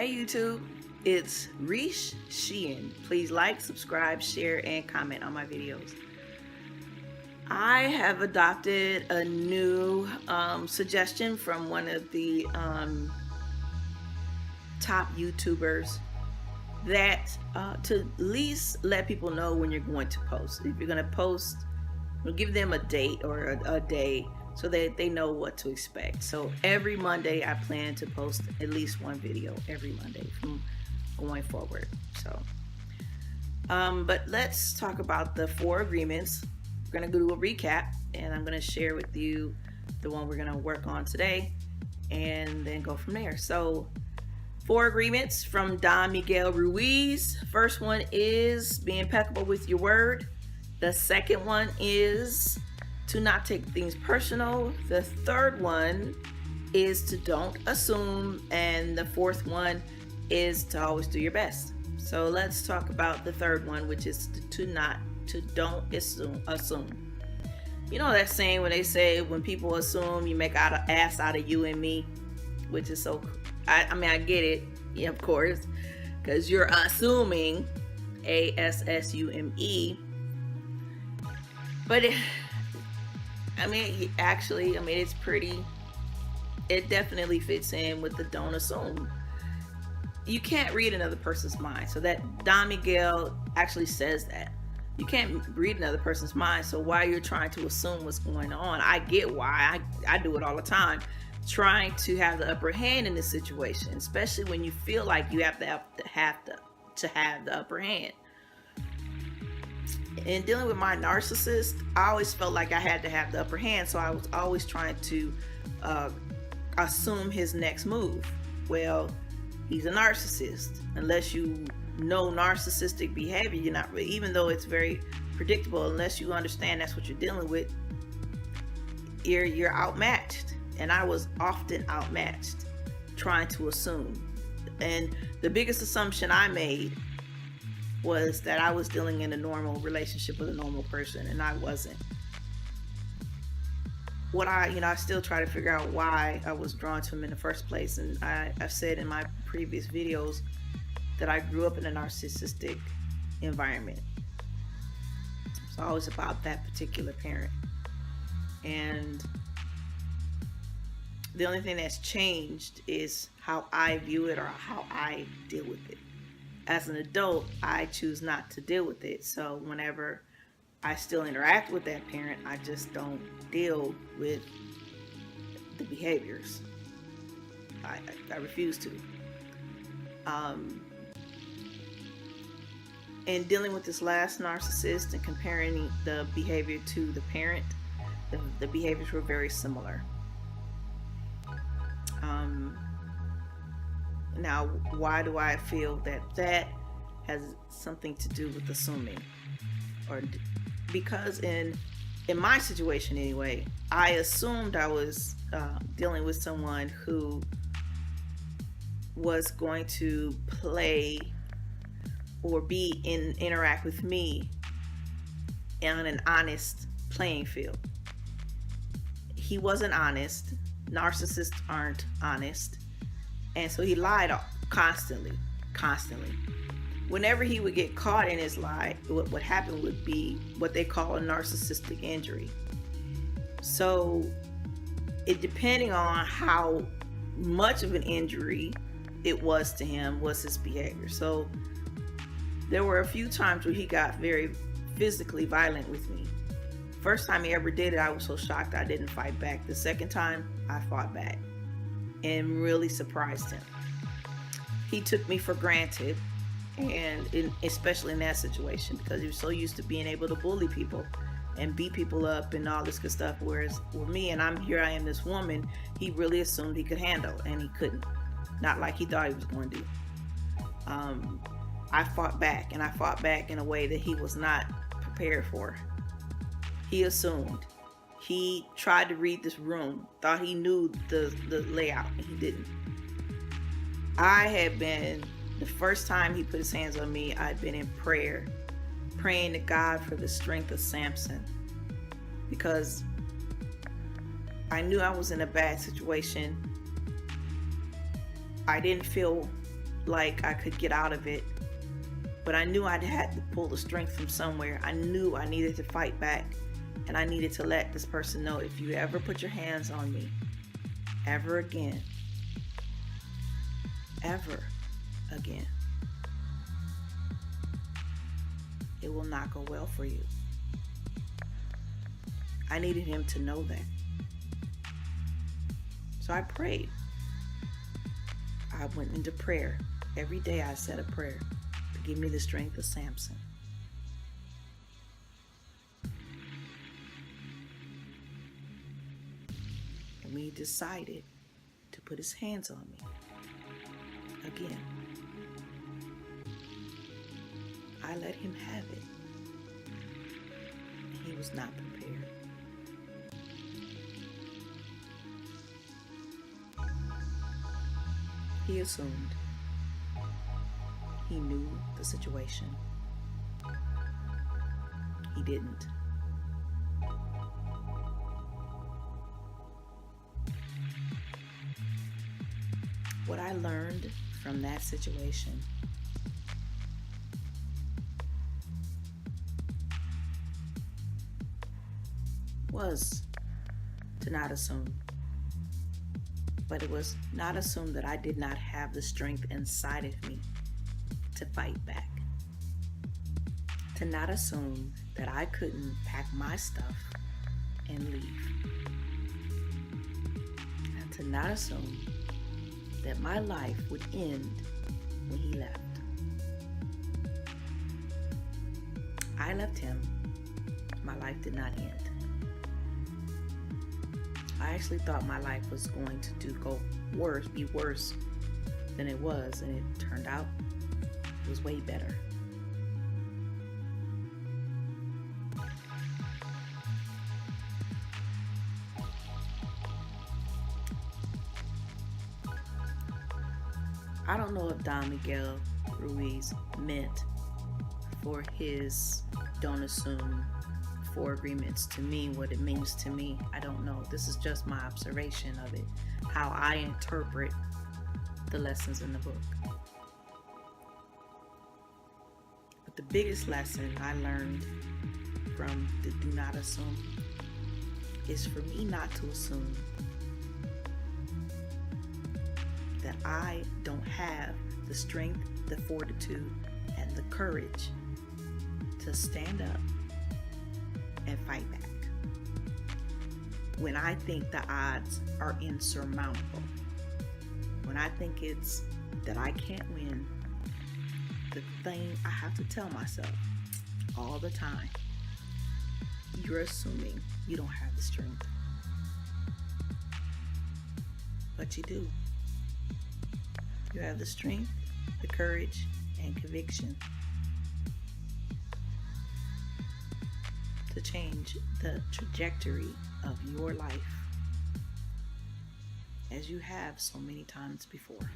Hey YouTube, it's Rish Sheehan. Please like, subscribe, share, and comment on my videos. I have adopted a new suggestion from one of the top YouTubers that to at least let people know when you're going to post. If you're going to post, we'll give them a date or a day so that they know what to expect. So every Monday I plan to post at least one video every Monday from going forward. So but let's talk about the 4 agreements. We're going to do a recap, and I'm going to share with you the one we're going to work on today and then go from there. So 4 agreements from Don Miguel Ruiz. First one is be impeccable with your word. The second one is to not take things personal. The third one is to don't assume. And the fourth one is to always do your best. So let's talk about the third one, which is to don't assume. You know that saying when they say when people assume, you make an ass out of you and me, which is so, I mean, I get it, yeah, of course, because you're assuming, ASSUME, but it's pretty, it definitely fits in with the don't assume. You can't read another person's mind. So that Don Miguel actually says that. You can't read another person's mind. So while you're trying to assume what's going on, I get why. I do it all the time. Trying to have the upper hand in this situation, especially when you feel like you have to have the upper hand. In dealing with my narcissist, I always felt like I had to have the upper hand, so I was always trying to assume his next move. Well, he's a narcissist. Unless you know narcissistic behavior, you're not really, even though it's very predictable, unless you understand that's what you're dealing with, you're outmatched. And I was often outmatched trying to assume. And the biggest assumption I made was that I was dealing in a normal relationship with a normal person, and I wasn't. I still try to figure out why I was drawn to him in the first place. And I've said in my previous videos that I grew up in a narcissistic environment. It's always about that particular parent. And the only thing that's changed is how I view it or how I deal with it. As an adult, I choose not to deal with it. So whenever I still interact with that parent, I just don't deal with the behaviors. I refuse to. And dealing with this last narcissist and comparing the behavior to the parent, the behaviors were very similar. Now, why do I feel that has something to do with assuming? Or because in my situation anyway, I assumed I was dealing with someone who was going to play or interact with me on an honest playing field. He wasn't honest. Narcissists aren't honest. And so he lied constantly. Whenever he would get caught in his lie, what would happen would be what they call a narcissistic injury. So it depending on how much of an injury it was to him was his behavior. So there were a few times where he got very physically violent with me. First time he ever did it, I was so shocked I didn't fight back. The second time, I fought back and really surprised him. He took me for granted, and especially in that situation, because he was so used to being able to bully people and beat people up and all this good stuff. Whereas with me, and I am this woman, he really assumed he could handle, and he couldn't. Not like he thought he was going to. I fought back, and I fought back in a way that he was not prepared for. He assumed. He tried to read this room, thought he knew the layout, and he didn't. The first time he put his hands on me, I'd been in prayer, praying to God for the strength of Samson, because I knew I was in a bad situation. I didn't feel like I could get out of it, but I knew I'd had to pull the strength from somewhere. I knew I needed to fight back, and I needed to let this person know, if you ever put your hands on me ever again, it will not go well for you. I needed him to know that. So I prayed. I went into prayer. Every day I said a prayer to give me the strength of Samson. And he decided to put his hands on me again, I let him have it. He was not prepared. He assumed he knew the situation. He didn't. What I learned from that situation was to not assume. But it was not assume that I did not have the strength inside of me to fight back. To not assume that I couldn't pack my stuff and leave. And to not assume that my life would end when he left. I left him. My life did not end. I actually thought my life was going to be worse than it was, and it turned out it was way better. I don't know if Don Miguel Ruiz meant for his don't assume 4 agreements to mean what it means to me. I don't know. This is just my observation of it, how I interpret the lessons in the book. But the biggest lesson I learned from the do not assume is for me not to assume that I don't have the strength, the fortitude, and the courage to stand up and fight back when I think the odds are insurmountable. When I think it's that I can't win, the thing I have to tell myself all the time, you're assuming you don't have the strength. But you do. You have the strength, the courage, and conviction to change the trajectory of your life, as you have so many times before.